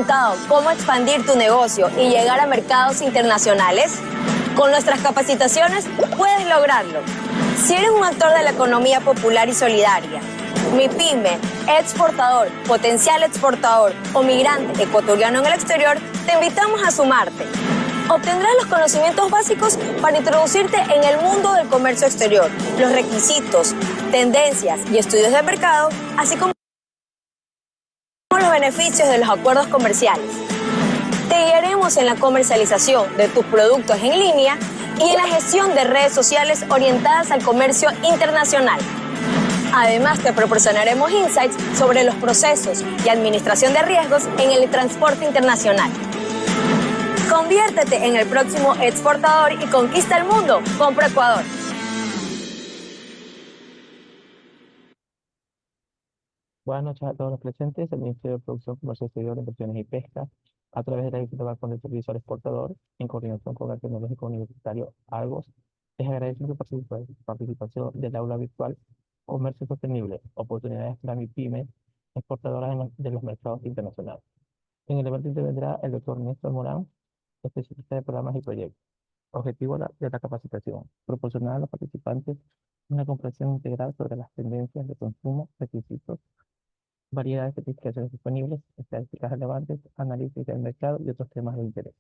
preguntado cómo expandir tu negocio y llegar a mercados internacionales? Con nuestras capacitaciones puedes lograrlo. Si eres un actor de la economía popular y solidaria, MIPYME, exportador, potencial exportador o migrante ecuatoriano en el exterior, te invitamos a sumarte. Obtendrás los conocimientos básicos para introducirte en el mundo del comercio exterior, los requisitos, tendencias y estudios de mercado, así como los beneficios de los acuerdos comerciales. Te guiaremos en la comercialización de tus productos en línea y en la gestión de redes sociales orientadas al comercio internacional. Además, te proporcionaremos insights sobre los procesos y administración de riesgos en el transporte internacional. Conviértete en el próximo exportador y conquista el mundo con ProEcuador. Buenas noches a todos los presentes. El Ministerio de Producción, Comercio Exterior, Inversiones y Pesca, a través de la Dirección de de Servicio al Exportador, en coordinación con el Tecnológico Universitario Argos, les agradecemos su participación del aula virtual Comercio Sostenible, oportunidades para MIPYME, exportadoras de los mercados internacionales. En el evento intervendrá el doctor Néstor Morán, especialista de programas y proyectos. Objetivo de la capacitación: proporcionar a los participantes una comprensión integral sobre las tendencias de consumo, requisitos, variedades de certificaciones disponibles, estadísticas relevantes, análisis del mercado y otros temas de interés.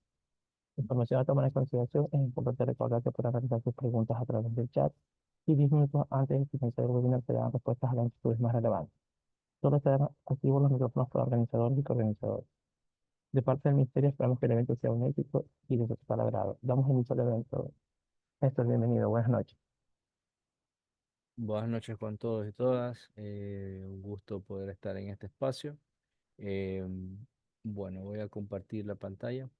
Información a tomar en consideración: es importante recordar que podrán realizar sus preguntas a través del chat y 10 minutos antes de finalizar el webinar se darán respuestas a las inquietudes más relevantes. Solo estarán activos los micrófonos para organizadores y coorganizadores. De parte del Ministerio esperamos que el evento sea un éxito y de su total agrado. Damos inicio al evento. Néstor, bienvenido. Buenas noches. Buenas noches con todos y todas. Un gusto poder estar en este espacio. Eh, bueno, voy a compartir la pantalla.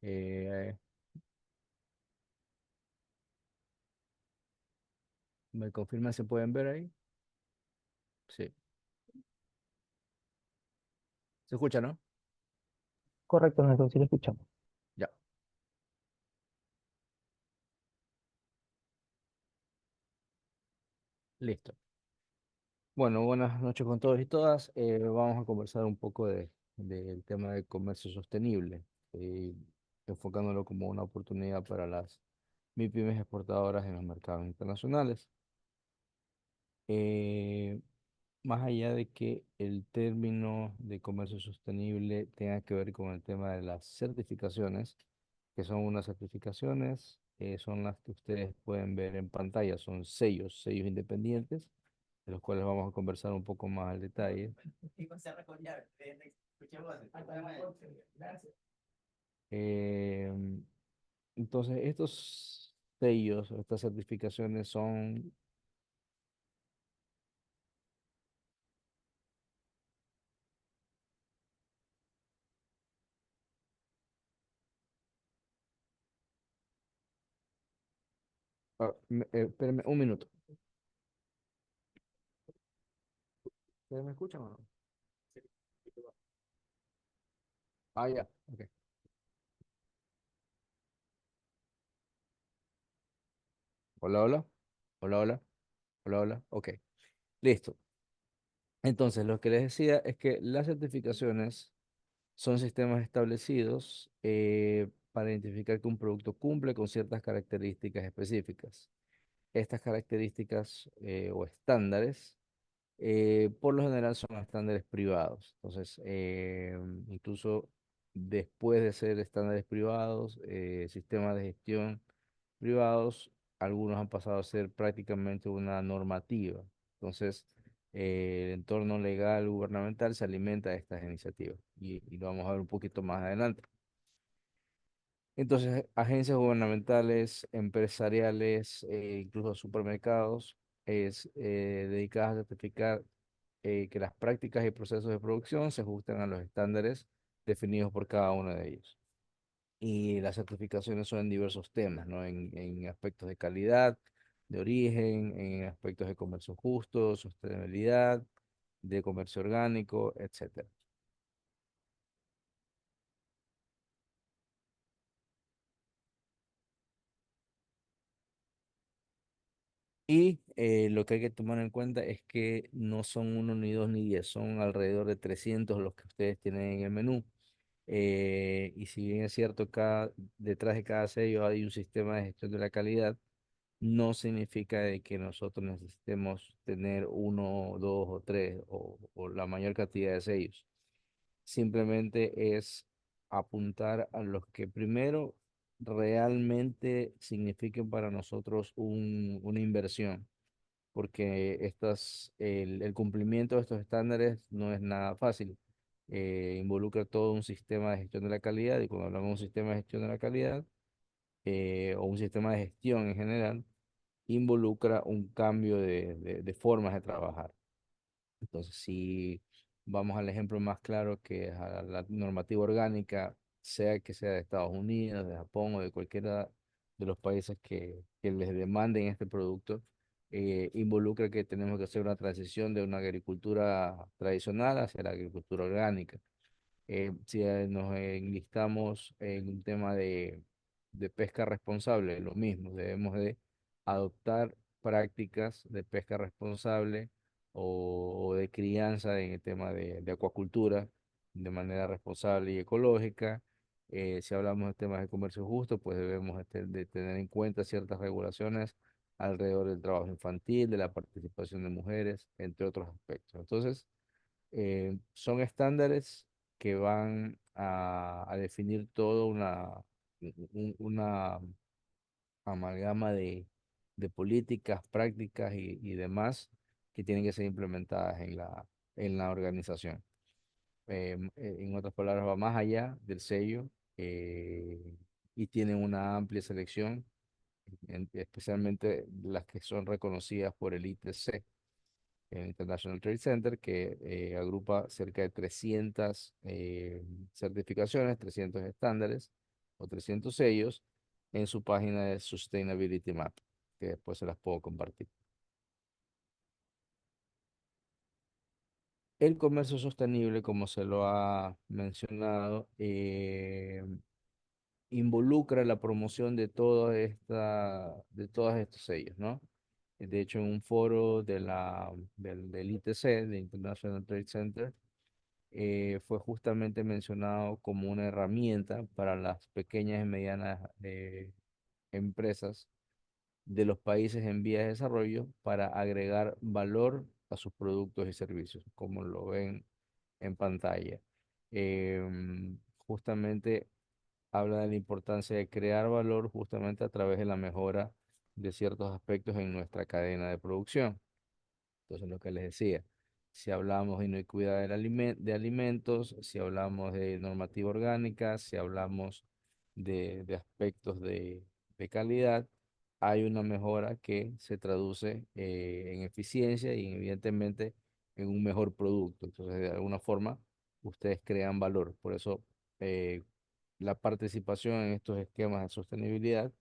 Eh, ¿Me confirman si pueden ver ahí? Sí. ¿Se escucha, no? Correcto, Néstor, sí lo escuchamos. Ya, listo. Bueno, buenas noches con todos y todas. Vamos a conversar un poco del tema del comercio sostenible, eh, enfocándolo como una oportunidad para las MIPYMES exportadoras en los mercados internacionales. Eh, Más allá de que el término de comercio sostenible tenga que ver con el tema de las certificaciones, que son unas certificaciones, son las que ustedes pueden ver en pantalla, son sellos independientes, de los cuales vamos a conversar un poco más al detalle. Eh, entonces, estos sellos, estas certificaciones son... espérenme un minuto. ¿Ustedes me escuchan o no? Ah, ya, ok. Hola, hola. Hola, hola. Hola, hola. Ok, listo. Entonces, lo que les decía es que las certificaciones son sistemas establecidos para identificar que un producto cumple con ciertas características específicas. Estas características o estándares, por lo general, son estándares privados. Entonces, incluso después de ser estándares privados, sistemas de gestión privados, algunos han pasado a ser prácticamente una normativa. Entonces, el entorno legal gubernamental se alimenta de estas iniciativas y lo vamos a ver un poquito más adelante. Entonces, agencias gubernamentales, empresariales, incluso supermercados, dedicadas a certificar que las prácticas y procesos de producción se ajustan a los estándares definidos por cada uno de ellos. Y las certificaciones son en diversos temas, ¿no? En aspectos de calidad, de origen, en aspectos de comercio justo, sostenibilidad, de comercio orgánico, etcétera. Y lo que hay que tomar en cuenta es que no son uno, ni dos, ni 10, son alrededor de 300 los que ustedes tienen en el menú. Y si bien es cierto, detrás de cada sello hay un sistema de gestión de la calidad, no significa de que nosotros necesitemos tener uno, dos o tres o la mayor cantidad de sellos. Simplemente es apuntar a los que primero realmente signifiquen para nosotros una inversión, porque el cumplimiento de estos estándares no es nada fácil. Involucra todo un sistema de gestión de la calidad, y cuando hablamos de un sistema de gestión de la calidad, o un sistema de gestión en general, involucra un cambio de formas de trabajar. Entonces, si vamos al ejemplo más claro, que es a la normativa orgánica, sea que sea de Estados Unidos, de Japón o de cualquiera de los países que les demanden este producto, involucra que tenemos que hacer una transición de una agricultura tradicional hacia la agricultura orgánica. Si nos enlistamos en un tema de pesca responsable, lo mismo, debemos de adoptar prácticas de pesca responsable o de crianza en el tema de acuacultura de manera responsable y ecológica. Si hablamos de temas de comercio justo, pues debemos de tener en cuenta ciertas regulaciones alrededor del trabajo infantil, de la participación de mujeres, entre otros aspectos. Entonces, son estándares que van a definir toda una amalgama de políticas, prácticas y demás que tienen que ser implementadas en la organización. En otras palabras, va más allá del sello, eh, y tienen una amplia selección, especialmente las que son reconocidas por el ITC, el International Trade Center, que agrupa cerca de 300 certificaciones, 300 estándares o 300 sellos en su página de Sustainability Map, que después se las puedo compartir. El comercio sostenible, como se lo ha mencionado, involucra la promoción de todos estos sellos, ¿no? De hecho, en un foro del ITC, de International Trade Center, fue justamente mencionado como una herramienta para las pequeñas y medianas empresas de los países en vías de desarrollo para agregar valor a sus productos y servicios, como lo ven en pantalla. Justamente habla de la importancia de crear valor justamente a través de la mejora de ciertos aspectos en nuestra cadena de producción. Entonces, lo que les decía, si hablamos de inocuidad de alimentos, si hablamos de normativa orgánica, si hablamos de aspectos de calidad, hay una mejora que se traduce en eficiencia y evidentemente en un mejor producto. Entonces, de alguna forma, ustedes crean valor. Por eso, eh, la participación en estos esquemas de sostenibilidad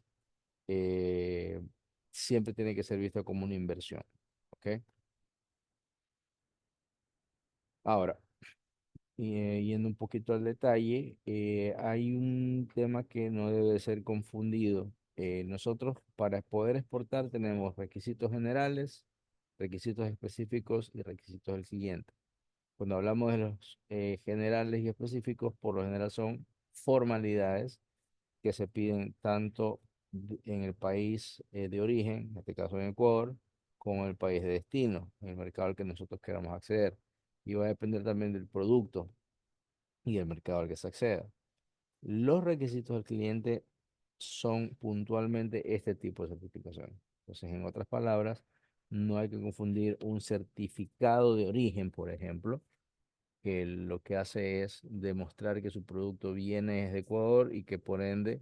eh, siempre tiene que ser vista como una inversión. ¿Ok? Ahora, yendo un poquito al detalle, hay un tema que no debe ser confundido. Nosotros para poder exportar tenemos requisitos generales, requisitos específicos y requisitos del cliente. Cuando hablamos de los generales y específicos, por lo general son formalidades que se piden tanto en el país de origen, en este caso en Ecuador, como en el país de destino, en el mercado al que nosotros queramos acceder. Y va a depender también del producto y el mercado al que se acceda. Los requisitos del cliente son puntualmente este tipo de certificaciones. Entonces, en otras palabras, no hay que confundir un certificado de origen, por ejemplo, que lo que hace es demostrar que su producto viene desde Ecuador y que por ende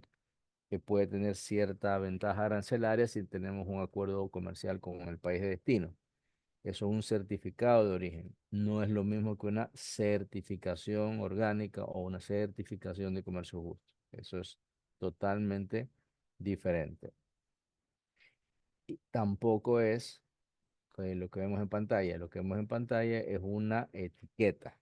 que puede tener cierta ventaja arancelaria si tenemos un acuerdo comercial con el país de destino. Eso es un certificado de origen. No es lo mismo que una certificación orgánica o una certificación de comercio justo. Eso es totalmente diferente. Y tampoco es lo que vemos en pantalla. Lo que vemos en pantalla es una etiqueta.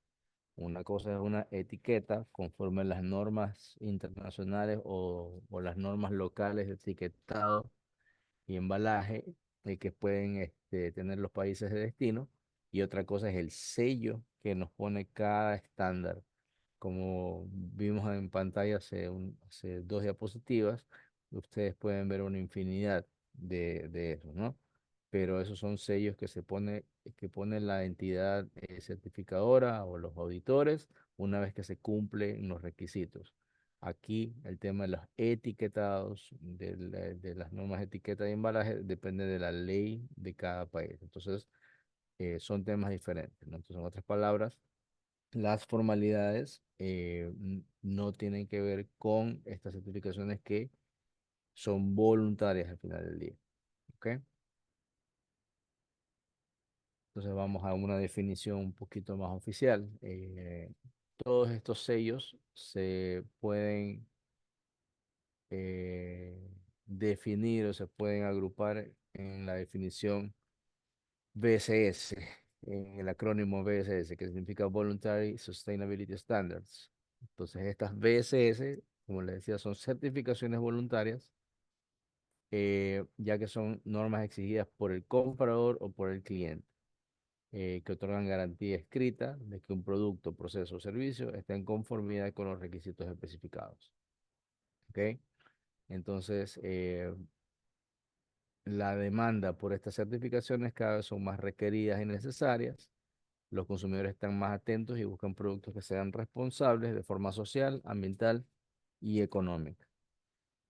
Una cosa es una etiqueta conforme a las normas internacionales o las normas locales de etiquetado y embalaje, que pueden tener los países de destino, y otra cosa es el sello que nos pone cada estándar. Como vimos en pantalla hace dos diapositivas, ustedes pueden ver una infinidad de eso, ¿no? Pero esos son sellos que pone la entidad certificadora o los auditores una vez que se cumplen los requisitos. Aquí el tema de los etiquetados, de las normas de etiqueta de embalaje, depende de la ley de cada país. Entonces, son temas diferentes, ¿no? Entonces, en otras palabras, las formalidades no tienen que ver con estas certificaciones que son voluntarias al final del día. ¿Ok? Entonces vamos a una definición un poquito más oficial. Todos estos sellos se pueden eh, definir o se pueden agrupar en la definición BSS, en el acrónimo BSS, que significa Voluntary Sustainability Standards. Entonces, estas BSS, como les decía, son certificaciones voluntarias, ya que son normas exigidas por el comprador o por el cliente, que otorgan garantía escrita de que un producto, proceso o servicio está en conformidad con los requisitos especificados. ¿Ok? Entonces, la demanda por estas certificaciones cada vez son más requeridas y necesarias. Los consumidores están más atentos y buscan productos que sean responsables de forma social, ambiental y económica.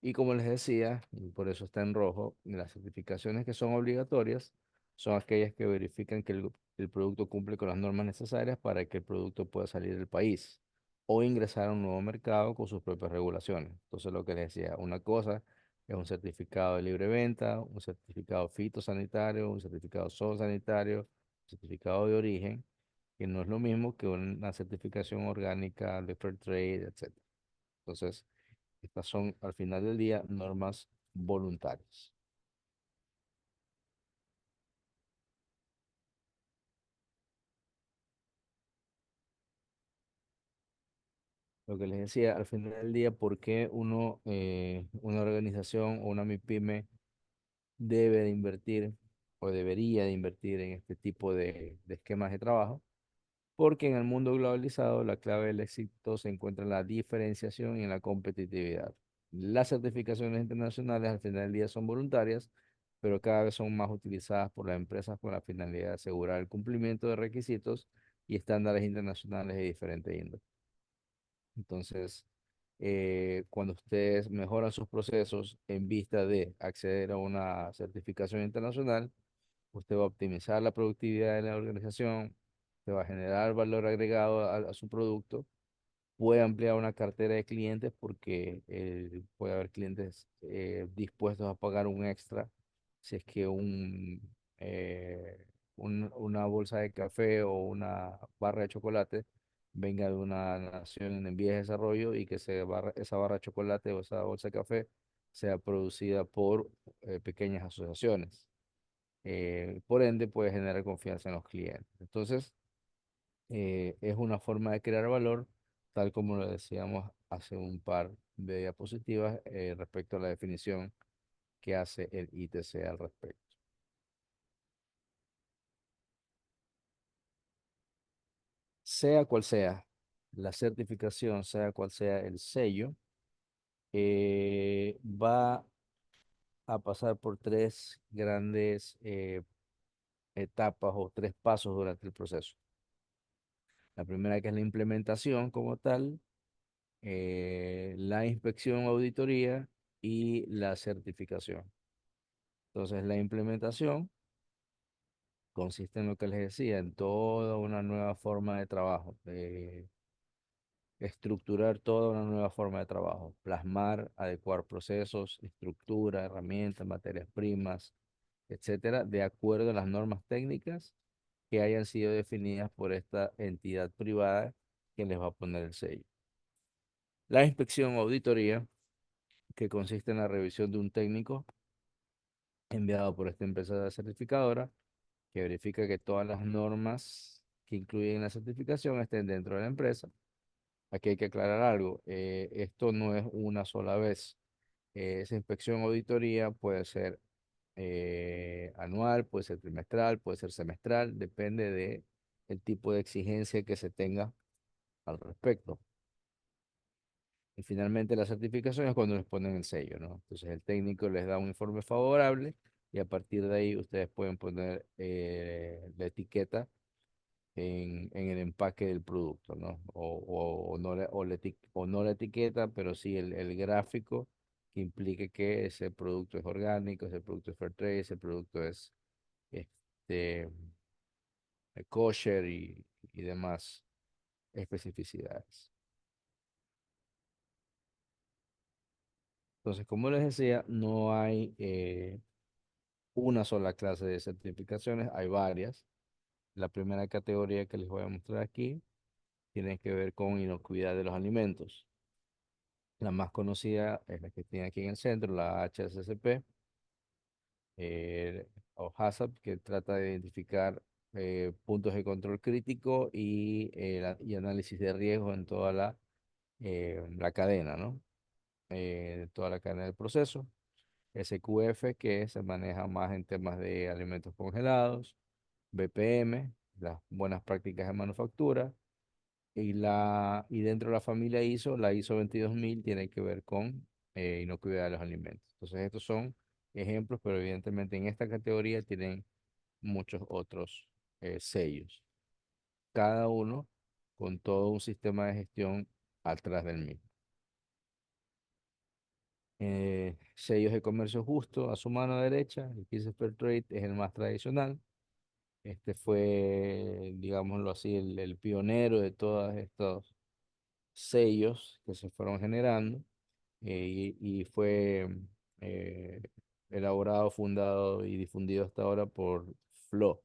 Y como les decía, y por eso está en rojo, las certificaciones que son obligatorias son aquellas que verifican que el producto cumple con las normas necesarias para que el producto pueda salir del país o ingresar a un nuevo mercado con sus propias regulaciones. Entonces, lo que les decía, una cosa es un certificado de libre venta, un certificado fitosanitario, un certificado zoosanitario, un certificado de origen, que no es lo mismo que una certificación orgánica de Fair Trade, etcétera. Entonces, estas son, al final del día, normas voluntarias. Lo que les decía, al final del día, ¿por qué una organización o una MIPYME debe de invertir o debería de invertir en este tipo de esquemas de trabajo? Porque en el mundo globalizado la clave del éxito se encuentra en la diferenciación y en la competitividad. Las certificaciones internacionales al final del día son voluntarias, pero cada vez son más utilizadas por las empresas con la finalidad de asegurar el cumplimiento de requisitos y estándares internacionales de diferentes índoles. Entonces, cuando ustedes mejoran sus procesos en vista de acceder a una certificación internacional, usted va a optimizar la productividad de la organización, te va a generar valor agregado a su producto, puede ampliar una cartera de clientes porque puede haber clientes dispuestos a pagar un extra si es que una bolsa de café o una barra de chocolate venga de una nación en vías de desarrollo y que esa barra de chocolate o esa bolsa de café sea producida por pequeñas asociaciones. Por ende, puede generar confianza en los clientes. Entonces, es una forma de crear valor, tal como lo decíamos hace un par de diapositivas respecto a la definición que hace el ITC al respecto. Sea cual sea la certificación, sea cual sea el sello, va a pasar por tres grandes etapas o tres pasos durante el proceso. La primera, que es la implementación como tal, la inspección, auditoría y la certificación. Entonces, la implementación consiste en lo que les decía, en toda una nueva forma de trabajo, de estructurar toda una nueva forma de trabajo, plasmar, adecuar procesos, estructura, herramientas, materias primas, etcétera, de acuerdo a las normas técnicas que hayan sido definidas por esta entidad privada que les va a poner el sello. La inspección o auditoría, que consiste en la revisión de un técnico enviado por esta empresa certificadora, que verifica que todas las normas que incluyen la certificación estén dentro de la empresa. Aquí hay que aclarar algo, esto no es una sola vez. Esa inspección o auditoría puede ser anual, puede ser trimestral, puede ser semestral, depende de el tipo de exigencia que se tenga al respecto. Y finalmente la certificación es cuando les ponen el sello, ¿no? Entonces el técnico les da un informe favorable y a partir de ahí ustedes pueden poner la etiqueta en el empaque del producto, ¿no? O no, o no la etiqueta, pero sí el gráfico que implique que ese producto es orgánico, ese producto es fair trade, ese producto es este, kosher y demás especificidades. Entonces, como les decía, no hay una sola clase de certificaciones, hay varias. La primera categoría que les voy a mostrar aquí tiene que ver con inocuidad de los alimentos. La más conocida es la que tiene aquí en el centro, la HACCP, o HACCP, que trata de identificar puntos de control crítico y análisis de riesgo en toda la cadena, ¿no? Toda la cadena del proceso. SQF, que se maneja más en temas de alimentos congelados. BPM, las buenas prácticas de manufactura. Y dentro de la familia ISO, la ISO 22000 tiene que ver con inocuidad de los alimentos. Entonces, estos son ejemplos, pero evidentemente en esta categoría tienen muchos otros sellos, cada uno con todo un sistema de gestión atrás del mismo. Sellos de comercio justo a su mano derecha, el Peace Fair Trade es el más tradicional. Este fue, digámoslo así, el pionero de todos estos sellos que se fueron generando y fue eh, elaborado, fundado y difundido hasta ahora por FLO,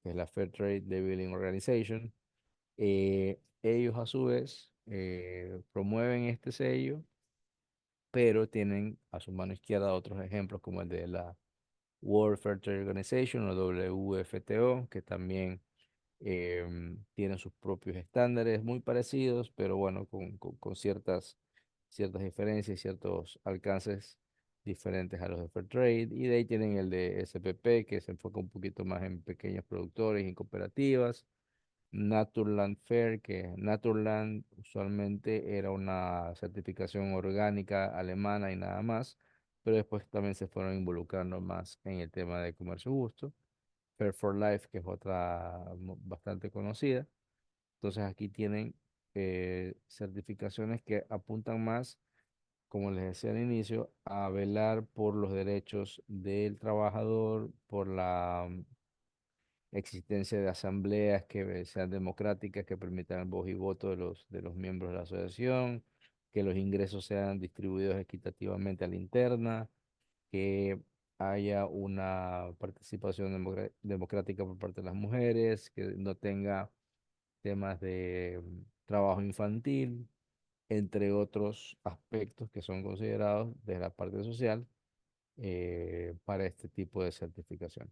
que es la Fair Trade Labeling Organization. Ellos a su vez promueven este sello, pero tienen a su mano izquierda otros ejemplos como el de la World Fair Trade Organization o WFTO, que también tienen sus propios estándares muy parecidos, pero bueno, con ciertas diferencias y ciertos alcances diferentes a los de Fair Trade. Y de ahí tienen el de SPP, que se enfoca un poquito más en pequeños productores y en cooperativas. Naturland Fair, que Naturland usualmente era una certificación orgánica alemana y nada más, pero después también se fueron involucrando más en el tema de comercio justo. Fair for Life, que es otra bastante conocida. Entonces aquí tienen certificaciones que apuntan más, como les decía al inicio, a velar por los derechos del trabajador, por la existencia de asambleas que sean democráticas, que permitan el voz y voto de los miembros de la asociación, que los ingresos sean distribuidos equitativamente a la interna, que haya una participación democrática por parte de las mujeres, que no tenga temas de trabajo infantil, entre otros aspectos que son considerados desde la parte social para este tipo de certificación.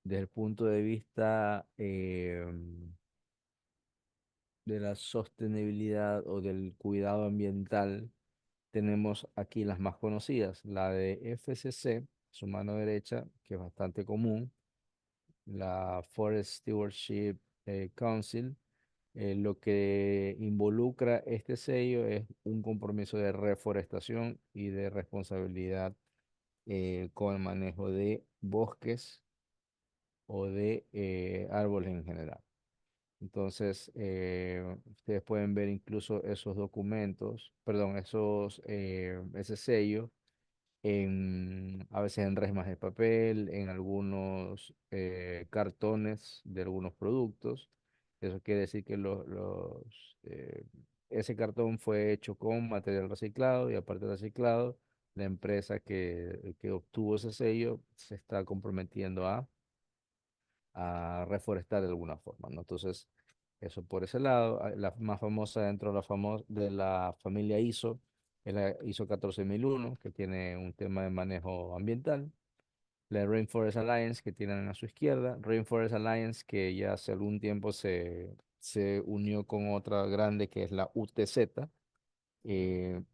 Desde el punto de vista de la sostenibilidad o del cuidado ambiental, tenemos aquí las más conocidas, la de FCC, su mano derecha, que es bastante común, la Forest Stewardship Council. Lo que involucra este sello es un compromiso de reforestación y de responsabilidad con el manejo de bosques o de árboles en general. Entonces, ustedes pueden ver incluso esos documentos, perdón, ese sello a veces en resmas de papel, en algunos cartones de algunos productos. Eso quiere decir que ese cartón fue hecho con material reciclado y aparte de reciclado, la empresa que obtuvo ese sello se está comprometiendo a reforestar de alguna forma, ¿no? Entonces, eso por ese lado. La más famosa dentro de la familia ISO es la ISO 14001, que tiene un tema de manejo ambiental. La Rainforest Alliance, que tienen a su izquierda. Rainforest Alliance, que ya hace algún tiempo se unió con otra grande, que es la UTZ,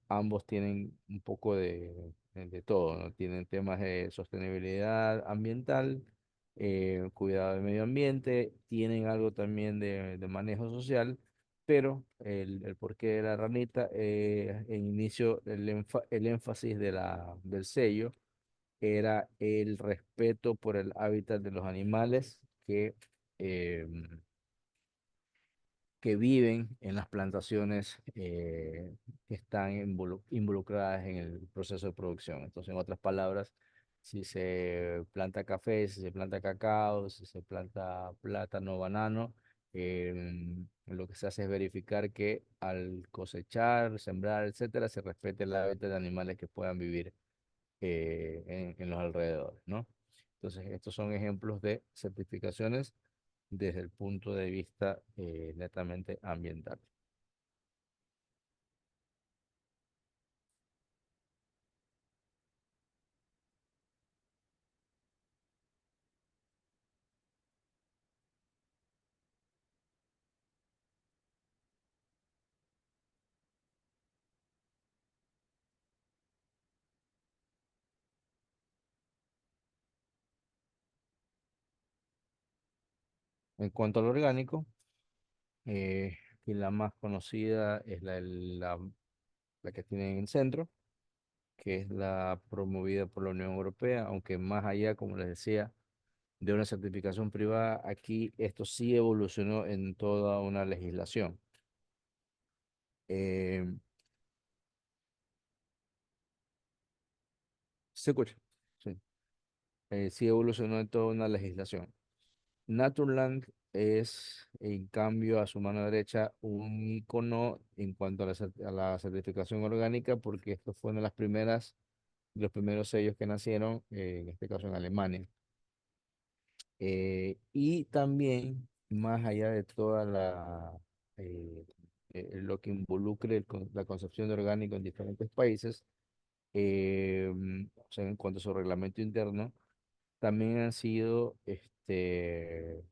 Ambos tienen un poco de todo, ¿no? Tienen temas de sostenibilidad ambiental, cuidado del medio ambiente, tienen algo también de manejo social, pero el porqué de la ranita, en inicio, el énfasis del sello era el respeto por el hábitat de los animales em, que viven en las plantaciones que están involucradas en el proceso de producción. Entonces, en otras palabras, si se planta café, si se planta cacao, si se planta plátano, banano, lo que se hace es verificar que al cosechar, sembrar, etcétera, se respete el hábitat de animales que puedan vivir en los alrededores, ¿no? Entonces, estos son ejemplos de certificaciones desde el punto de vista netamente ambiental. En cuanto al orgánico, y la más conocida es la que tiene en el centro, que es la promovida por la Unión Europea, aunque más allá, como les decía, de una certificación privada, aquí esto sí evolucionó en toda una legislación. Eh, ¿Se escucha? Sí. Sí evolucionó en toda una legislación. Naturland es, en cambio, a su mano derecha, un icono en cuanto a a la certificación orgánica, porque esto fue una de las primeras, de los primeros sellos que nacieron, en este caso en Alemania. Y también, más allá de toda eh, lo que involucre la concepción de orgánico en diferentes países, o sea, en cuanto a su reglamento interno, también han sido eh,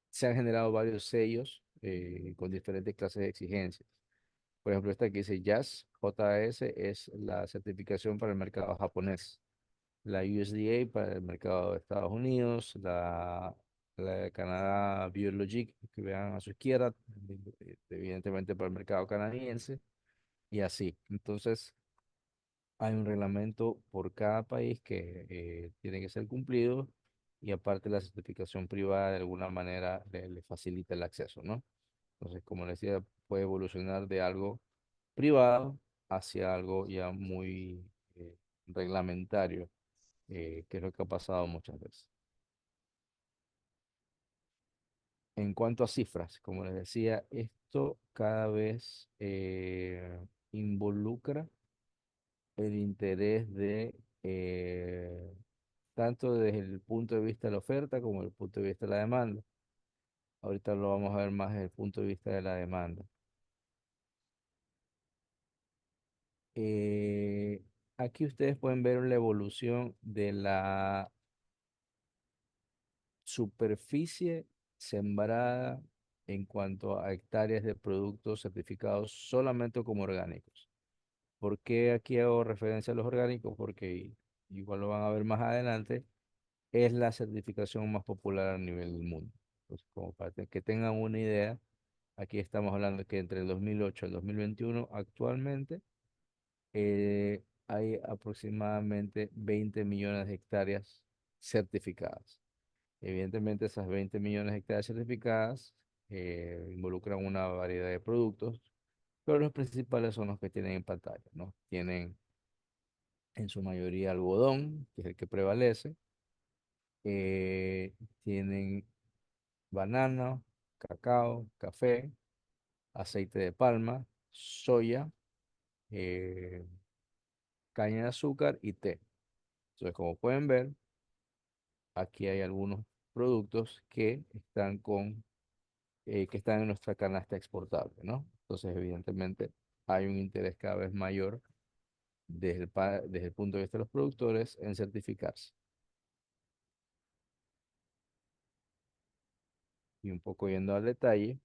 se han generado varios sellos con diferentes clases de exigencias. Por ejemplo, esta que dice Jazz, JS, es la certificación para el mercado japonés. La USDA para el mercado de Estados Unidos, la de Canadá Biologic, que vean a su izquierda, evidentemente para el mercado canadiense, y así. Entonces, hay un reglamento por cada país que tiene que ser cumplido y aparte la certificación privada de alguna manera le facilita el acceso, ¿no? Entonces, como les decía, puede evolucionar de algo privado hacia algo ya muy reglamentario, que es lo que ha pasado muchas veces. En cuanto a cifras, como les decía, esto cada vez involucra el interés de tanto desde el punto de vista de la oferta como desde el punto de vista de la demanda. Ahorita lo vamos a ver más desde el punto de vista de la demanda. Eh, Aquí ustedes pueden ver la evolución de la superficie sembrada en cuanto a hectáreas de productos certificados solamente como orgánicos. ¿Por qué aquí hago referencia a los orgánicos? Porque igual lo van a ver más adelante, es la certificación más popular a nivel del mundo. Entonces, como para que tengan una idea, aquí estamos hablando que entre el 2008 y el 2021 actualmente hay aproximadamente 20 millones de hectáreas certificadas. Evidentemente, esas 20 millones de hectáreas certificadas involucran una variedad de productos, pero los principales son los que tienen en pantalla, ¿no? Tienen en su mayoría algodón, que es el que prevalece, eh, tienen banano, cacao, café, aceite de palma, soya, eh, caña de azúcar y té. Entonces, como pueden ver, aquí hay algunos productos que están en nuestra canasta exportable, ¿no? Entonces, evidentemente, hay un interés cada vez mayor desde el punto de vista de los productores en certificarse. Y un poco yendo al detalle,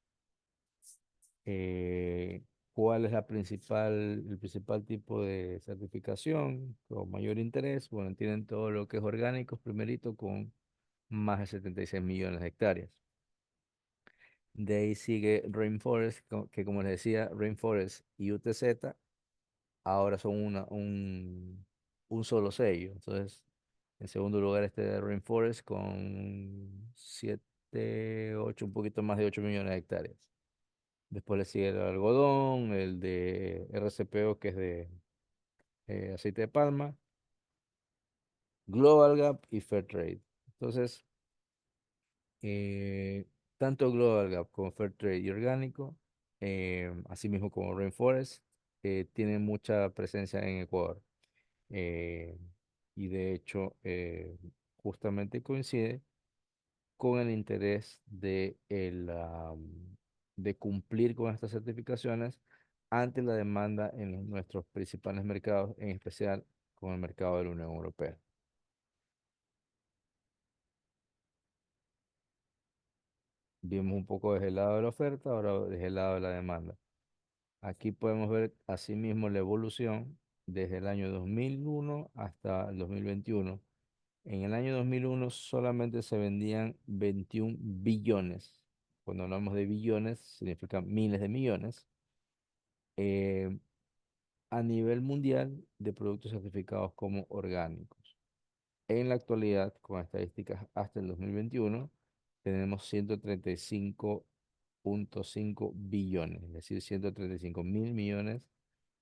¿Cuál es el principal tipo de certificación con mayor interés? Bueno, tienen todo lo que es orgánicos, primerito, con más de 76 millones de hectáreas. De ahí sigue Rainforest, que como les decía, Rainforest y UTZ ahora son un solo sello. Entonces, en segundo lugar este Rainforest con 7, 8, un poquito más de 8 millones de hectáreas. Después le sigue el algodón, el de RCPO, que es de aceite de palma, Global Gap y Fairtrade. Entonces, eh, tanto Global Gap como Fairtrade y orgánico, así mismo como Rainforest, tienen mucha presencia en Ecuador. eh, y de hecho, justamente coincide con el interés de cumplir con estas certificaciones ante la demanda en nuestros principales mercados, en especial con el mercado de la Unión Europea. Vimos un poco desde el lado de la oferta, ahora desde el lado de la demanda. Aquí podemos ver asimismo la evolución desde el año 2001 hasta el 2021. En el año 2001 solamente se vendían 21 billones. Cuando hablamos de billones, significa miles de millones. eh, a nivel mundial de productos certificados como orgánicos. En la actualidad, con estadísticas hasta el 2021, tenemos 135,5 billones, es decir, 135.000 millones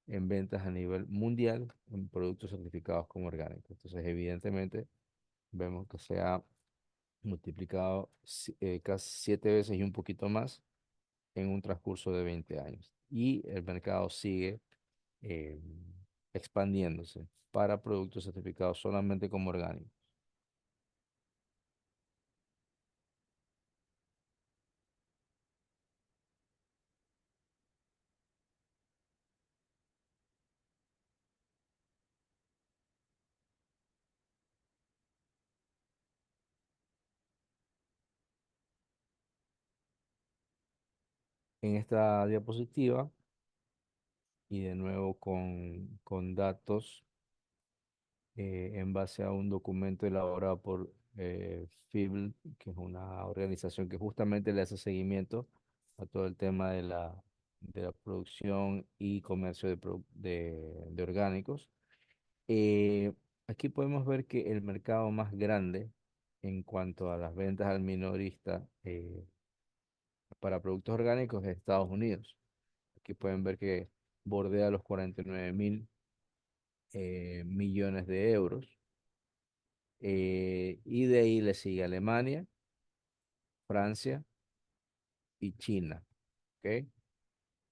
en ventas a nivel mundial en productos certificados como orgánicos. Entonces, evidentemente, vemos que se ha multiplicado casi 7 veces y un poquito más en un transcurso de 20 años. Y el mercado sigue eh, expandiéndose para productos certificados solamente como orgánicos. En esta diapositiva, y de nuevo con datos en base a un documento elaborado por FIBL, que es una organización que justamente le hace seguimiento a todo el tema de la producción y comercio de orgánicos. Eh, Aquí podemos ver que el mercado más grande en cuanto a las ventas al minorista para productos orgánicos es Estados Unidos. Aquí pueden ver que bordea los 49.000 millones de euros. Y de ahí le sigue Alemania, Francia y China. ¿Ok?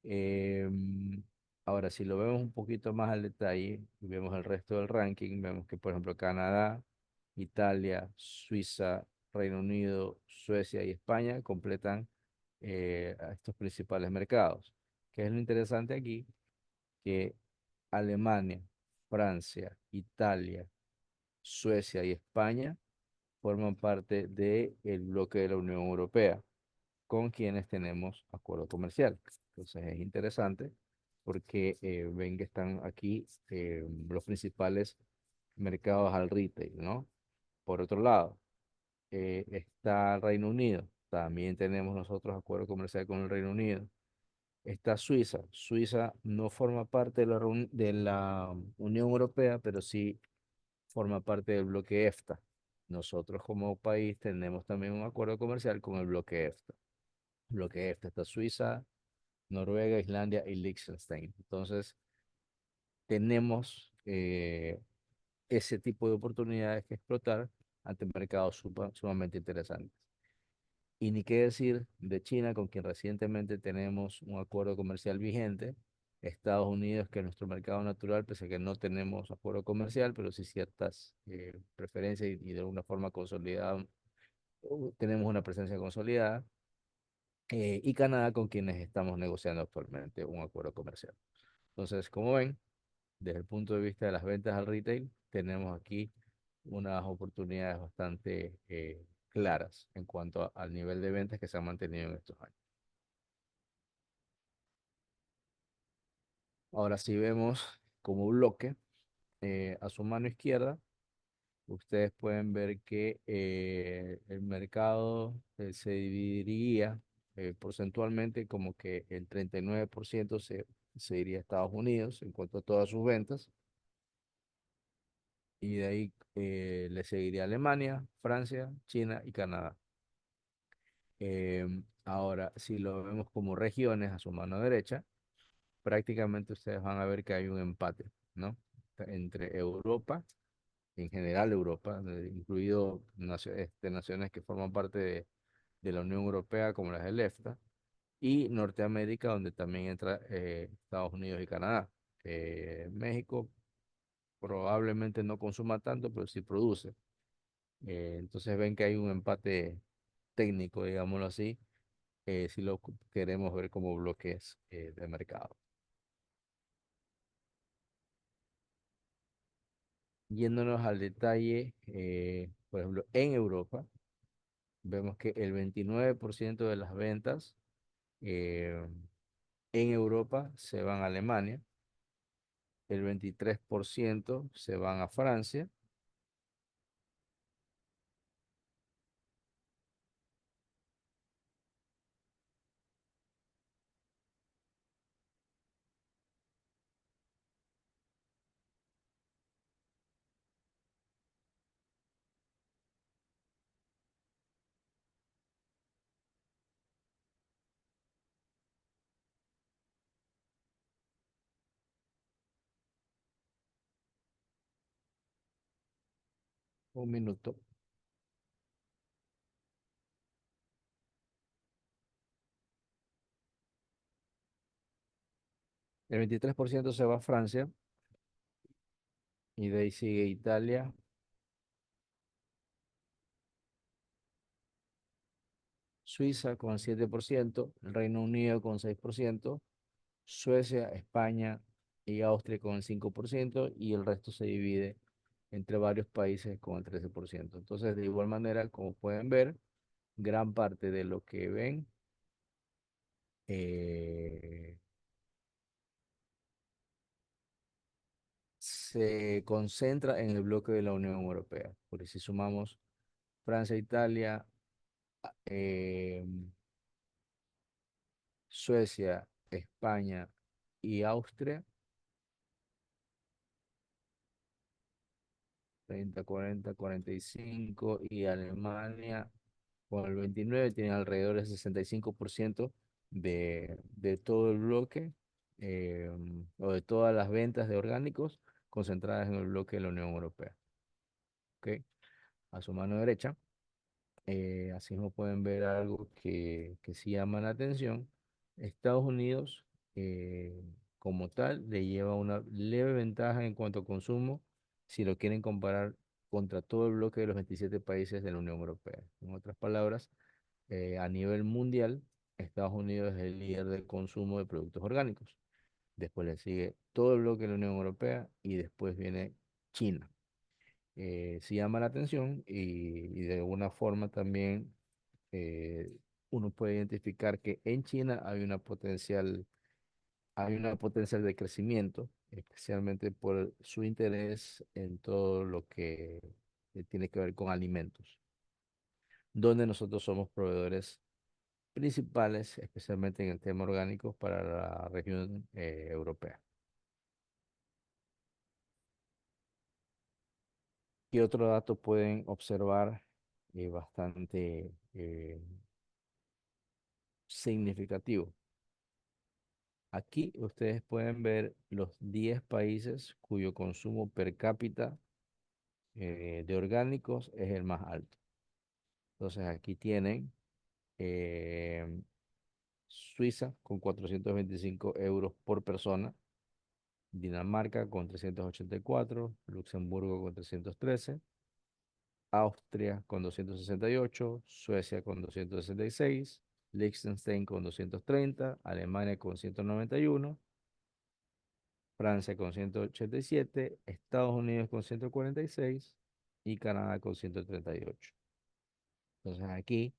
Em, Ahora, si lo vemos un poquito más al detalle y vemos el resto del ranking, vemos que, por ejemplo, Canadá, Italia, Suiza, Reino Unido, Suecia y España completan a estos principales mercados. ¿Qué es lo interesante aquí? Que Alemania, Francia, Italia, Suecia y España forman parte del bloque de la Unión Europea, con quienes tenemos acuerdo comercial. Entonces es interesante porque ven que están aquí los principales mercados al retail, ¿no? Por otro lado, está el Reino Unido. También tenemos nosotros acuerdo comercial con el Reino Unido. Está Suiza. Suiza no forma parte de la Unión Europea, pero sí forma parte del bloque EFTA. Nosotros como país tenemos también un acuerdo comercial con el bloque EFTA. Bloque EFTA está Suiza, Noruega, Islandia y Liechtenstein. Entonces, tenemos ese tipo de oportunidades que explotar ante mercados sumamente interesantes. Y ni qué decir de China, con quien recientemente tenemos un acuerdo comercial vigente. Estados Unidos, que es nuestro mercado natural, pese a que no tenemos acuerdo comercial, pero sí ciertas preferencias y de alguna forma consolidada, tenemos una presencia consolidada. Y Canadá, con quienes estamos negociando actualmente un acuerdo comercial. Entonces, como ven, desde el punto de vista de las ventas al retail, tenemos aquí unas oportunidades bastante claras en cuanto al nivel de ventas que se han mantenido en estos años. Ahora si vemos como bloque, a su mano izquierda, ustedes pueden ver que el mercado se dividiría porcentualmente como que el 39% se iría a Estados Unidos en cuanto a todas sus ventas, y de ahí le seguiría Alemania, Francia, China y Canadá. Ahora, si lo vemos como regiones a su mano derecha, prácticamente ustedes van a ver que hay un empate, ¿no? Entre Europa, en general Europa, incluido naciones que forman parte de la Unión Europea como las del EFTA, y Norteamérica, donde también entra Estados Unidos y Canadá. México probablemente no consuma tanto, pero sí produce. Entonces ven que hay un empate técnico, digámoslo así, si lo queremos ver como bloques de mercado. Yéndonos al detalle, por ejemplo, en Europa, vemos que el 29% de las ventas eh, en Europa se van a Alemania, el 23% se van a Francia, un minuto, el 23% se va a Francia, y de ahí sigue Italia, Suiza con 7%, el Reino Unido con 6%, Suecia, España y Austria con el 5%, y el resto se divide entre varios países con el 13%. Entonces, de igual manera, como pueden ver, gran parte de lo que ven eh, se concentra en el bloque de la Unión Europea. Porque si sumamos Francia, Italia, eh, Suecia, España y Austria, 30, 40, 45, y Alemania con el 29 tiene alrededor del 65% de todo el bloque, o de todas las ventas de orgánicos concentradas en el bloque de la Unión Europea. ¿Ok? A su mano derecha, así como pueden ver algo que sí llama la atención. Estados Unidos, como tal, le lleva una leve ventaja en cuanto a consumo si lo quieren comparar contra todo el bloque de los 27 países de la Unión Europea. En otras palabras, a nivel mundial, Estados Unidos es el líder de consumo de productos orgánicos. Después le sigue todo el bloque de la Unión Europea y después viene China. Sí llama la atención, y de alguna forma también uno puede identificar que en China hay una potencial de crecimiento, especialmente por su interés en todo lo que tiene que ver con alimentos, donde nosotros somos proveedores principales, especialmente en el tema orgánico para la región europea. ¿Qué otro dato pueden observar bastante significativo? Aquí ustedes pueden ver los 10 países cuyo consumo per cápita de orgánicos es el más alto. Entonces aquí tienen eh, Suiza con 425 euros por persona, Dinamarca con 384, Luxemburgo con 313, Austria con 268, Suecia con 266, Liechtenstein con 230, Alemania con 191, Francia con 187, Estados Unidos con 146 y Canadá con 138. Entonces aquí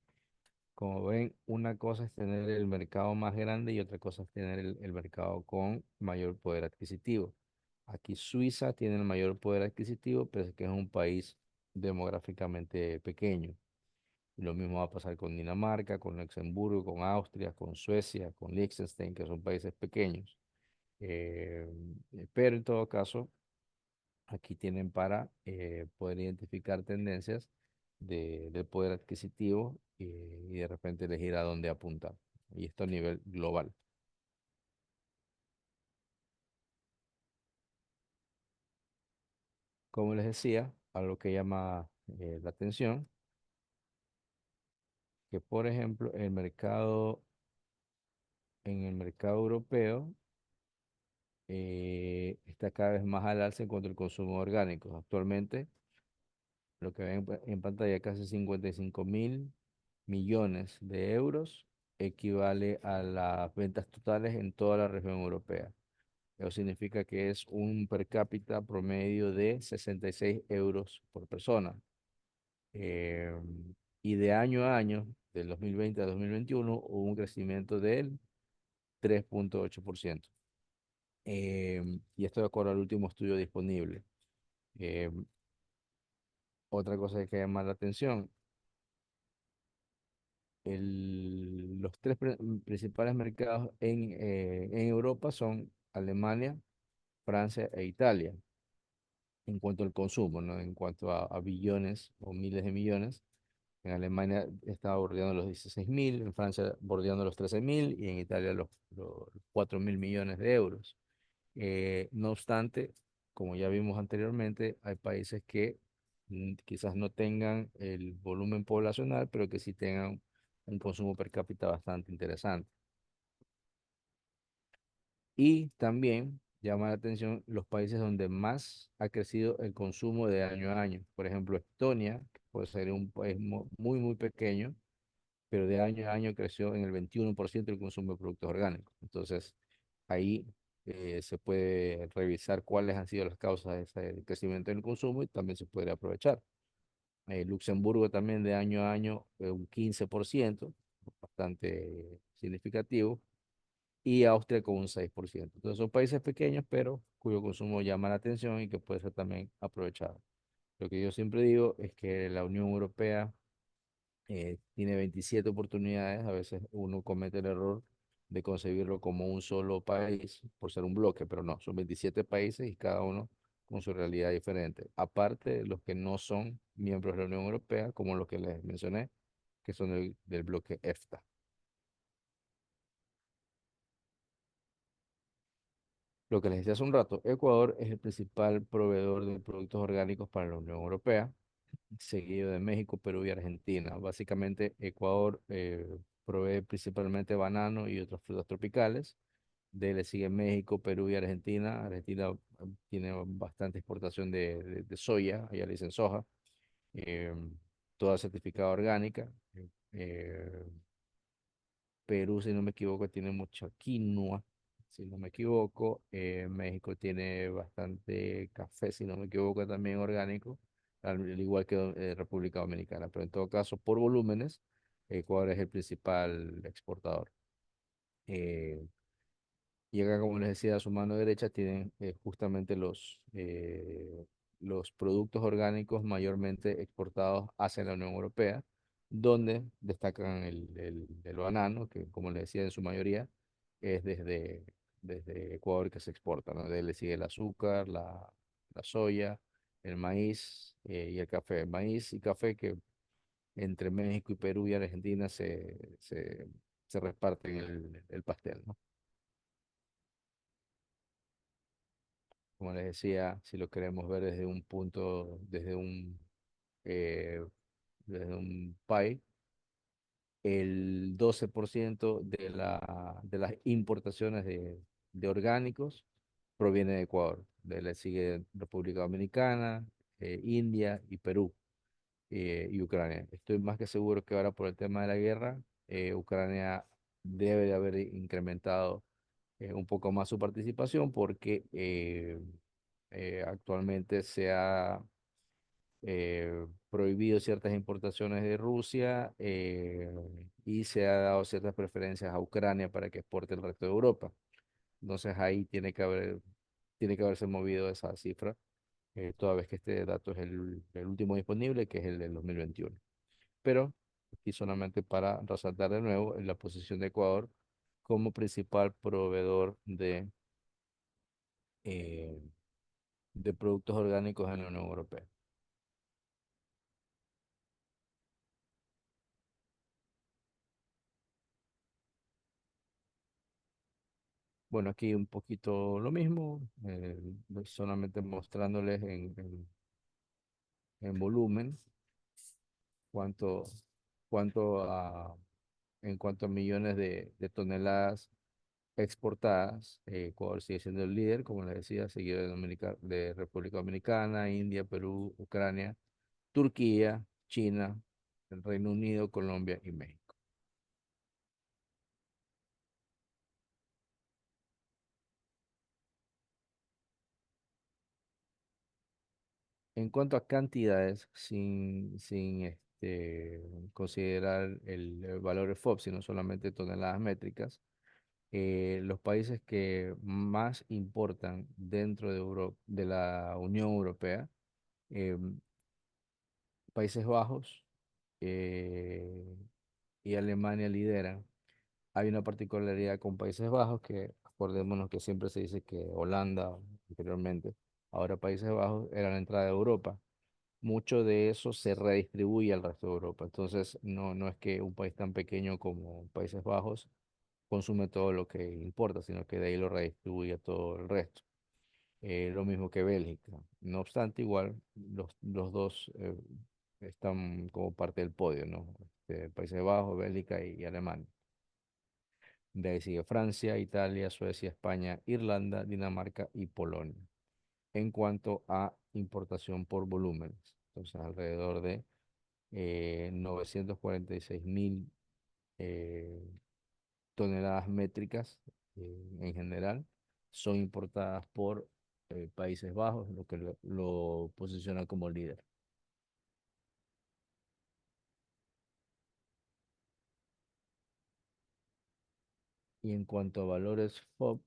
Como ven, una cosa es tener el mercado más grande y otra cosa es tener el mercado con mayor poder adquisitivo. Aquí Suiza tiene el mayor poder adquisitivo, pero es que es un país demográficamente pequeño. Lo mismo va a pasar con Dinamarca, con Luxemburgo, con Austria, con Suecia, con Liechtenstein, que son países pequeños. Eh, pero en todo caso, aquí tienen para poder identificar tendencias del poder adquisitivo y de repente elegir a dónde apuntar. Y esto a nivel global. Como les decía, algo que llama la atención, que por ejemplo en el mercado europeo está cada vez más al alza en cuanto al consumo orgánico. Actualmente, lo que ven en pantalla, casi 55.000 millones de euros equivale a las ventas totales en toda la región europea. Eso significa que es un per cápita promedio de 66 euros por persona. Eh, y de año a año, del 2020 a 2021, hubo un crecimiento del 3,8%. Y esto de acuerdo al último estudio disponible. Eh, Otra cosa que llama la atención, los tres principales mercados en Europa son Alemania, Francia e Italia, en cuanto al consumo, ¿no? En cuanto a billones o miles de millones. En Alemania estaba bordeando los 16.000, en Francia bordeando los 13.000 y en Italia los 4.000 millones de euros. No obstante, como ya vimos anteriormente, hay países que quizás no tengan el volumen poblacional, pero que sí tengan un consumo per cápita bastante interesante. Y también llama la atención los países donde más ha crecido el consumo de año a año. Por ejemplo, Estonia, que puede ser un país muy, muy pequeño, pero de año a año creció en el 21% el consumo de productos orgánicos. Entonces, ahí se puede revisar cuáles han sido las causas de ese crecimiento en el consumo y también se puede aprovechar. Luxemburgo también de año a año un 15%, bastante significativo, y Austria con un 6%. Entonces son países pequeños, pero cuyo consumo llama la atención y que puede ser también aprovechado. Lo que yo siempre digo es que la Unión Europea tiene 27 oportunidades. A veces uno comete el error de concebirlo como un solo país por ser un bloque, pero no, son 27 países y cada uno con su realidad diferente. Aparte de los que no son miembros de la Unión Europea, como los que les mencioné, que son del bloque EFTA. Lo que les decía hace un rato, Ecuador es el principal proveedor de productos orgánicos para la Unión Europea, seguido de México, Perú y Argentina. Básicamente, Ecuador provee principalmente banano y otras frutas tropicales. De él le sigue México, Perú y Argentina. Argentina tiene bastante exportación de soya, allá le dicen soja, eh, toda certificada orgánica. Eh, Perú, si no me equivoco, tiene mucha quinoa, si no me equivoco. México tiene bastante café, si no me equivoco, también orgánico, al igual que República Dominicana. Pero en todo caso, por volúmenes, Ecuador es el principal exportador. Eh, y acá, como les decía, a su mano derecha tienen justamente los productos orgánicos mayormente exportados hacia la Unión Europea, donde destacan el banano, que como les decía, en su mayoría es desde Ecuador que se exporta, ¿no? De él le sigue el azúcar, la soya, el maíz y el café. Maíz y café que entre México y Perú y Argentina se reparten el pastel, ¿no? Como les decía, si lo queremos ver desde un punto, eh, desde un pie, el 12% de las importaciones de orgánicos proviene de Ecuador. Le sigue República Dominicana, India y Perú y Ucrania. Estoy más que seguro que ahora por el tema de la guerra, Ucrania debe de haber incrementado un poco más su participación porque actualmente prohibido ciertas importaciones de Rusia y se ha dado ciertas preferencias a Ucrania para que exporte el resto de Europa. Entonces ahí tiene que haberse movido esa cifra, toda vez que este dato es el último disponible, que es el del 2021. Pero aquí solamente para resaltar de nuevo la posición de Ecuador como principal proveedor eh, de productos orgánicos en la Unión Europea. Bueno, aquí un poquito lo mismo, solamente mostrándoles en volumen cuánto, cuánto en cuanto a millones de toneladas exportadas. Ecuador sigue siendo el líder, como les decía, seguido de República Dominicana, India, Perú, Ucrania, Turquía, China, el Reino Unido, Colombia y México. En cuanto a cantidades, sin considerar el valor FOB, sino solamente toneladas métricas, los países que más importan dentro de la Unión Europea, eh, Países Bajos eh, y Alemania lideran. Hay una particularidad con Países Bajos que, acordémonos que siempre se dice que Holanda anteriormente, ahora Países Bajos era la entrada de Europa. Mucho de eso se redistribuye al resto de Europa. Entonces, no es que un país tan pequeño como Países Bajos consume todo lo que importa, sino que de ahí lo redistribuye a todo el resto. Lo mismo que Bélgica. No obstante, igual los dos están como parte del podio, ¿no? Países Bajos, Bélgica y Alemania. De ahí sigue Francia, Italia, Suecia, España, Irlanda, Dinamarca y Polonia. En cuanto a importación por volúmenes, entonces alrededor de 946.000 eh, toneladas métricas en general son importadas por Países Bajos, lo que lo posiciona como líder. Y en cuanto a valores FOB,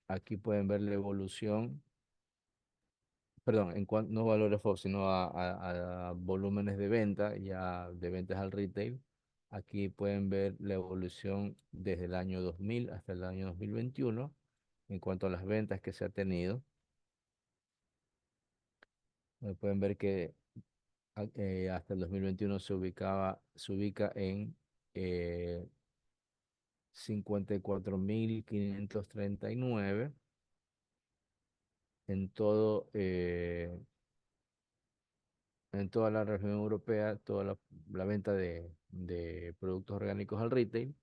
aquí pueden ver la evolución, perdón, en cuanto no valores FOB, sino a volúmenes de venta, ya de ventas al retail. Aquí pueden ver la evolución desde el año 2000 hasta el año 2021 en cuanto a las ventas que se ha tenido. Pueden ver que hasta el 2021 se ubica en 54.539 en en toda la región europea, toda la venta de productos orgánicos al retail.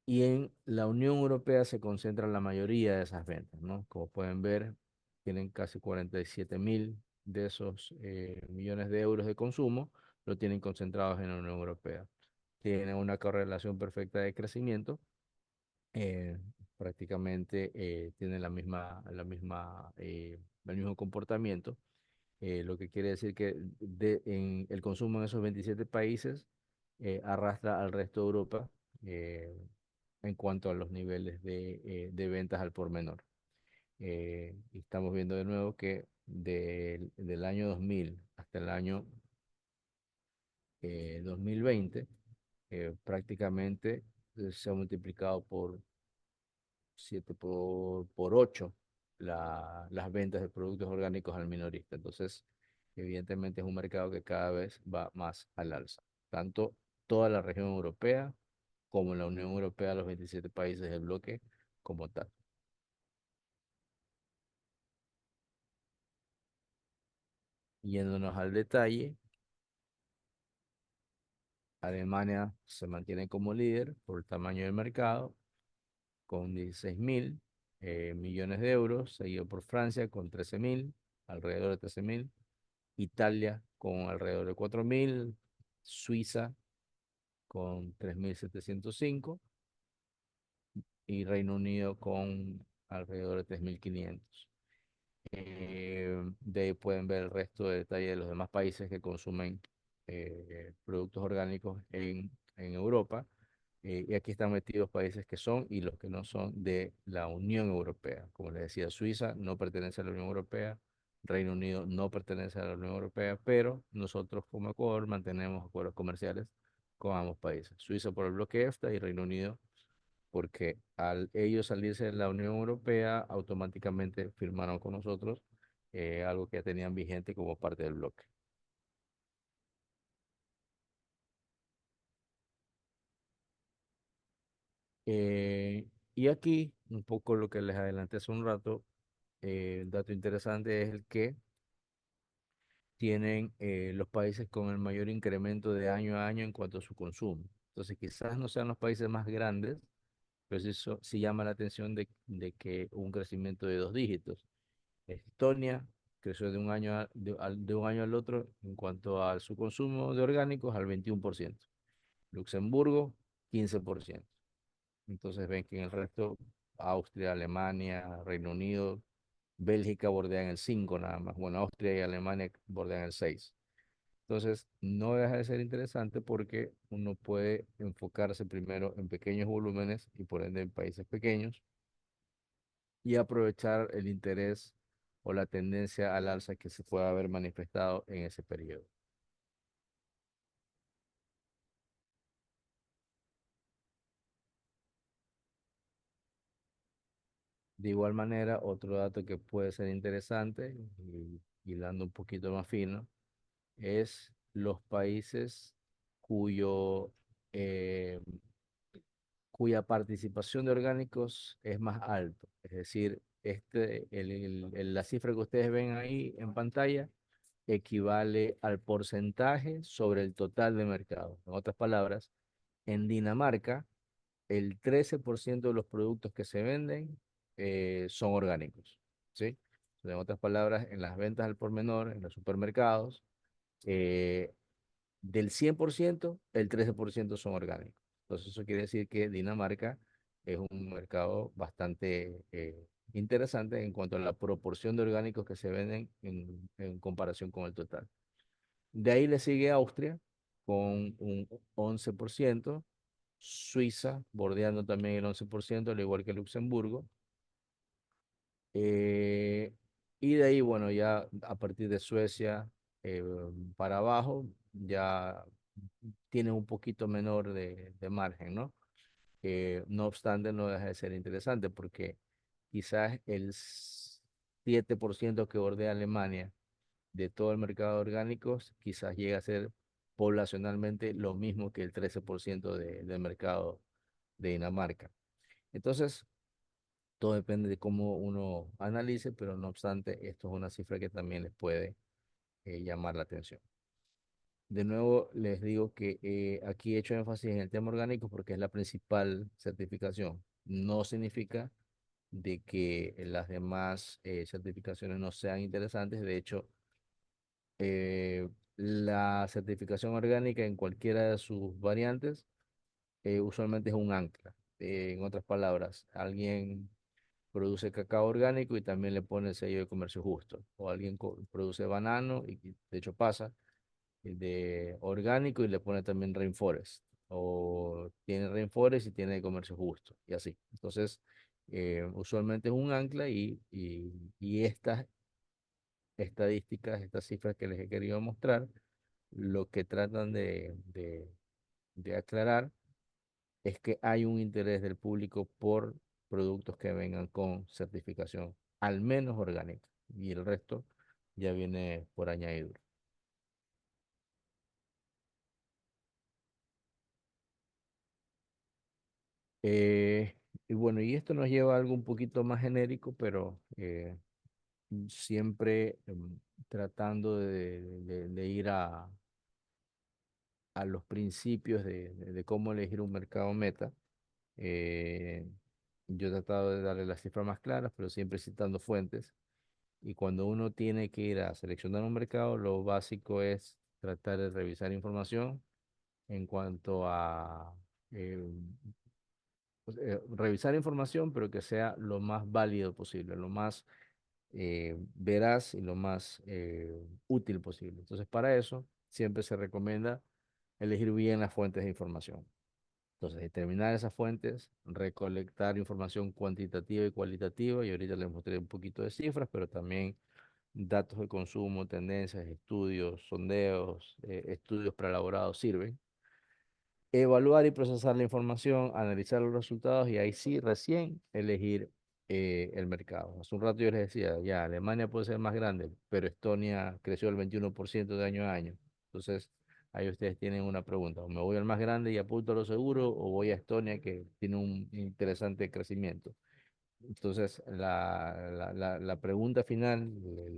Y en la Unión Europea se concentra la mayoría de esas ventas, ¿no? Como pueden ver, tienen casi 47.000 de esos millones de euros de consumo, lo tienen concentrados en la Unión Europea. Tienen una correlación perfecta de crecimiento, eh, prácticamente tienen el mismo comportamiento, lo que quiere decir que en el consumo en esos 27 países arrastra al resto de Europa eh, en cuanto a los niveles de ventas al por menor. Y estamos viendo de nuevo que del año 2000 hasta el año 2020, prácticamente se ha multiplicado por 7, por 8 las ventas de productos orgánicos al minorista. Entonces, evidentemente es un mercado que cada vez va más al alza. Tanto toda la región europea como la Unión Europea, los 27 países del bloque como tal. Yéndonos al detalle, Alemania se mantiene como líder por el tamaño del mercado, con 16.000 millones de euros, seguido por Francia con 13.000, alrededor de 13.000, Italia con alrededor de 4.000, Suiza con 3.705 y Reino Unido con alrededor de 3.500. De ahí pueden ver el resto de detalle de los demás países que consumen productos orgánicos en Europa. Y aquí están metidos países que son y los que no son de la Unión Europea. Como les decía, Suiza no pertenece a la Unión Europea, Reino Unido no pertenece a la Unión Europea, pero nosotros como Ecuador mantenemos acuerdos comerciales con ambos países. Suiza por el bloque EFTA y Reino Unido porque al ellos salirse de la Unión Europea, automáticamente firmaron con nosotros algo que ya tenían vigente como parte del bloque. Eh, y aquí, un poco lo que les adelanté hace un rato, el dato interesante es el que tienen los países con el mayor incremento de año a año en cuanto a su consumo. Entonces, quizás no sean los países más grandes, pero sí llama la atención de que hubo un crecimiento de 2 dígitos. Estonia creció de un año, de un año al otro en cuanto a su consumo de orgánicos al 21%. Luxemburgo, 15%. Entonces ven que en el resto, Austria, Alemania, Reino Unido, Bélgica bordean el 5 nada más. Bueno, Austria y Alemania bordean el 6. Entonces, no deja de ser interesante porque uno puede enfocarse primero en pequeños volúmenes y por ende en países pequeños y aprovechar el interés o la tendencia al alza que se pueda haber manifestado en ese periodo. De igual manera, otro dato que puede ser interesante y dando un poquito más fino es los países cuyo, eh, cuya participación de orgánicos es más alto. Es decir, la cifra que ustedes ven ahí en pantalla equivale al porcentaje sobre el total de mercado. En otras palabras, en Dinamarca, el 13% de los productos que se venden son orgánicos, ¿sí? En otras palabras, en las ventas al por menor, en los supermercados, eh, del 100%, el 13% son orgánicos. Entonces, eso quiere decir que Dinamarca es un mercado bastante interesante en cuanto a la proporción de orgánicos que se venden en comparación con el total. De ahí le sigue Austria con un 11%, Suiza bordeando también el 11%, al igual que Luxemburgo. Eh, y de ahí, bueno, ya a partir de Suecia eh, para abajo, ya tiene un poquito menor de margen, ¿no? No obstante, no deja de ser interesante porque quizás el 7% que bordea Alemania de todo el mercado de orgánicos, quizás llegue a ser poblacionalmente lo mismo que el 13% del mercado de Dinamarca. Entonces, todo depende de cómo uno analice, pero no obstante, esto es una cifra que también les puede llamar la atención. De nuevo, les digo que aquí he hecho énfasis en el tema orgánico porque es la principal certificación. No significa de que las demás certificaciones no sean interesantes. De hecho, la certificación orgánica en cualquiera de sus variantes usualmente es un ancla. En otras palabras, alguien produce cacao orgánico y también le pone el sello de comercio justo. O alguien produce banano y de hecho pasa de orgánico y le pone también rainforest. O tiene rainforest y tiene de comercio justo. Y así. Entonces, usualmente es un ancla y estas estadísticas, estas cifras que les he querido mostrar, lo que tratan de aclarar es que hay un interés del público por productos que vengan con certificación, al menos orgánica, y el resto ya viene por añadidura. Eh, y bueno, y esto nos lleva a algo un poquito más genérico, pero siempre tratando de ir a los principios de cómo elegir un mercado meta. Eh, yo he tratado de darle las cifras más claras, pero siempre citando fuentes. Y cuando uno tiene que ir a seleccionar un mercado, lo básico es tratar de revisar información en cuanto a eh, revisar información, pero que sea lo más válido posible, lo más veraz y lo más útil posible. Entonces, para eso siempre se recomienda elegir bien las fuentes de información. Entonces, determinar esas fuentes, recolectar información cuantitativa y cualitativa, y ahorita les mostré un poquito de cifras, pero también datos de consumo, tendencias, estudios, sondeos, estudios preelaborados sirven. Evaluar y procesar la información, analizar los resultados y ahí sí recién elegir el mercado. Hace un rato yo les decía, ya, Alemania puede ser más grande, pero Estonia creció el 21% de año a año. Entonces, ahí ustedes tienen una pregunta, o me voy al más grande y apunto a lo seguro, o voy a Estonia que tiene un interesante crecimiento. Entonces, la pregunta final,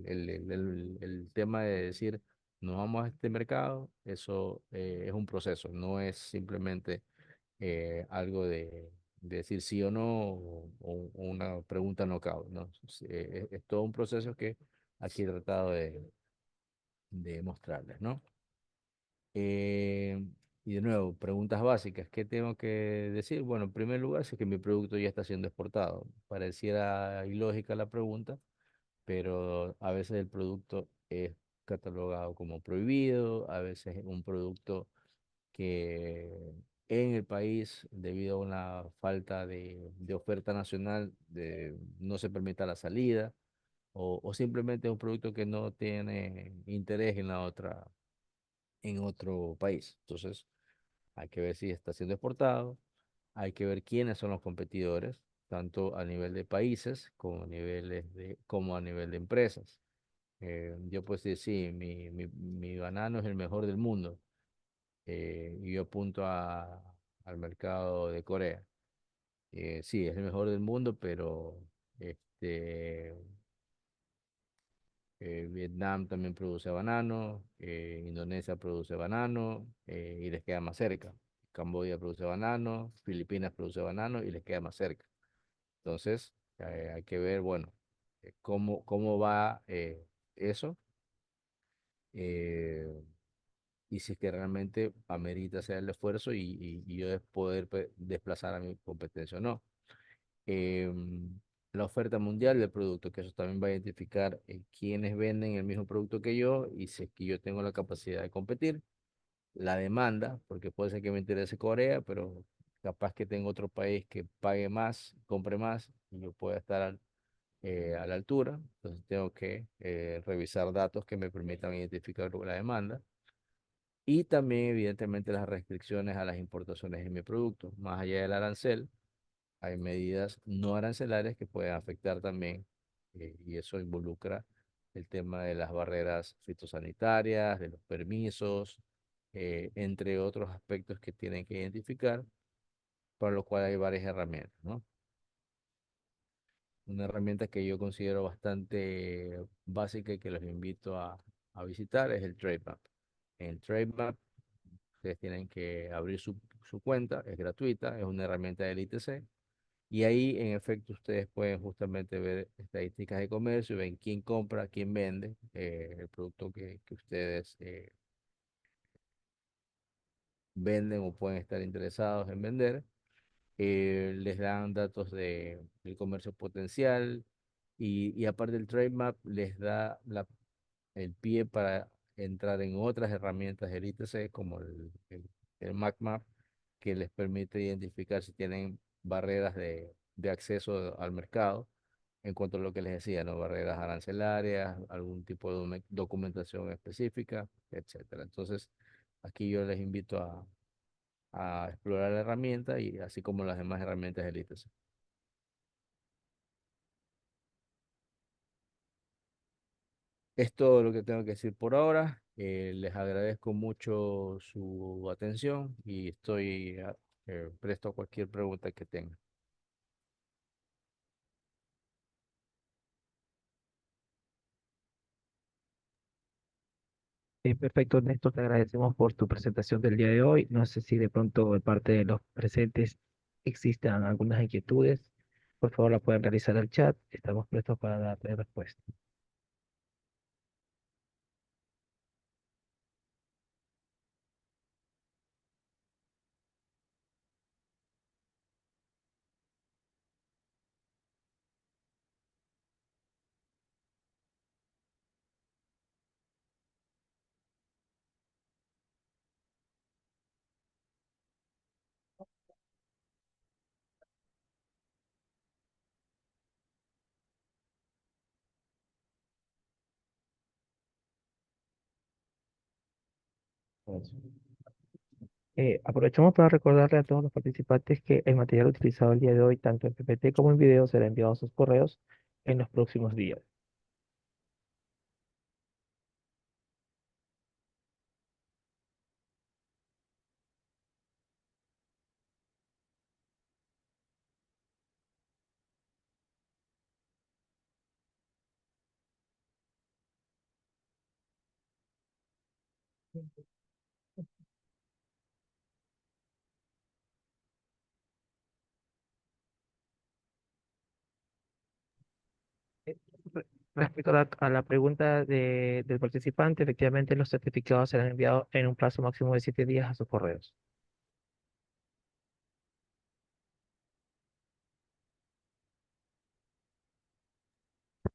el tema de decir, nos vamos a este mercado, eso es un proceso, no es simplemente algo de decir sí o no o una pregunta knockout, ¿no? Es todo un proceso que aquí he tratado de mostrarles, ¿no? Eh, y de nuevo, preguntas básicas. ¿Qué tengo que decir? Bueno, en primer lugar, si es que mi producto ya está siendo exportado. Pareciera ilógica la pregunta, pero a veces el producto es catalogado como prohibido, a veces es un producto que en el país, debido a una falta de oferta nacional, no se permita la salida, o simplemente es un producto que no tiene interés en otro país. Entonces, hay que ver si está siendo exportado, hay que ver quiénes son los competidores, tanto a nivel de países como a nivel de empresas. Yo puedo decir, sí, mi banano es el mejor del mundo, y yo apunto al mercado de Corea. Sí, es el mejor del mundo, pero este, Vietnam también produce banano, Indonesia produce banano y les queda más cerca. Camboya produce banano, Filipinas produce banano y les queda más cerca. Entonces, hay que ver, bueno, cómo va eso, eh, y si es que realmente amerita hacer el esfuerzo y yo poder desplazar a mi competencia o no. La oferta mundial del producto, que eso también va a identificar quiénes venden el mismo producto que yo y si es que yo tengo la capacidad de competir. La demanda, porque puede ser que me interese Corea, pero capaz que tengo otro país que pague más, compre más y yo pueda estar a la altura. Entonces tengo que revisar datos que me permitan identificar la demanda. Y también, evidentemente, las restricciones a las importaciones de mi producto. Más allá del arancel, hay medidas no arancelarias que pueden afectar también, y eso involucra el tema de las barreras fitosanitarias, de los permisos, entre otros aspectos que tienen que identificar, para lo cual hay varias herramientas, ¿no? Una herramienta que yo considero bastante básica y que los invito a visitar es el TradeMap. En el TradeMap, ustedes tienen que abrir su cuenta, es gratuita, es una herramienta del ITC. Y ahí, en efecto, ustedes pueden justamente ver estadísticas de comercio, ven quién compra, quién vende el producto que ustedes venden o pueden estar interesados en vender. Les dan datos del comercio potencial y aparte el Trade Map les da el pie para entrar en otras herramientas del ITC como el MacMap, que les permite identificar si tienen barreras de acceso al mercado en cuanto a lo que les decía, ¿no? Barreras arancelarias, algún tipo de documentación específica, etcétera. Entonces, aquí yo les invito a explorar la herramienta y así como las demás herramientas del ITC. Es todo lo que tengo que decir por ahora. Les agradezco mucho su atención y estoy presto a cualquier pregunta que tengan. Perfecto, Néstor, te agradecemos por tu presentación del día de hoy. No sé si de pronto de parte de los presentes existan algunas inquietudes. Por favor, la pueden realizar al chat. Estamos prestos para darle respuesta. Eso. Aprovechamos para recordarle a todos los participantes que el material utilizado el día de hoy, tanto en PPT como en video, será enviado a sus correos en los próximos días. Eh, Respecto a la pregunta del participante, efectivamente los certificados serán enviados en un plazo máximo de 7 días a sus correos.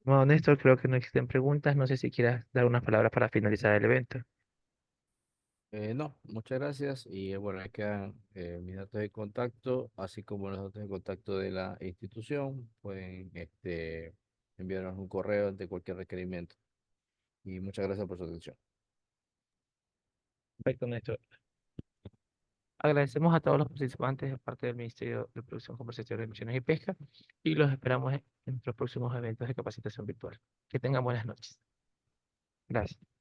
Bueno, Néstor, creo que no existen preguntas. No sé si quieras dar unas palabras para finalizar el evento. No, muchas gracias. Y bueno, ahí quedan mis datos de contacto, así como los datos de contacto de la institución. Pueden enviarnos un correo ante cualquier requerimiento. Y muchas gracias por su atención. Perfecto, Néstor. Agradecemos a todos los participantes de parte del Ministerio de Producción, Comercio, de Misiones y Pesca y los esperamos en nuestros próximos eventos de capacitación virtual. Que tengan buenas noches. Gracias.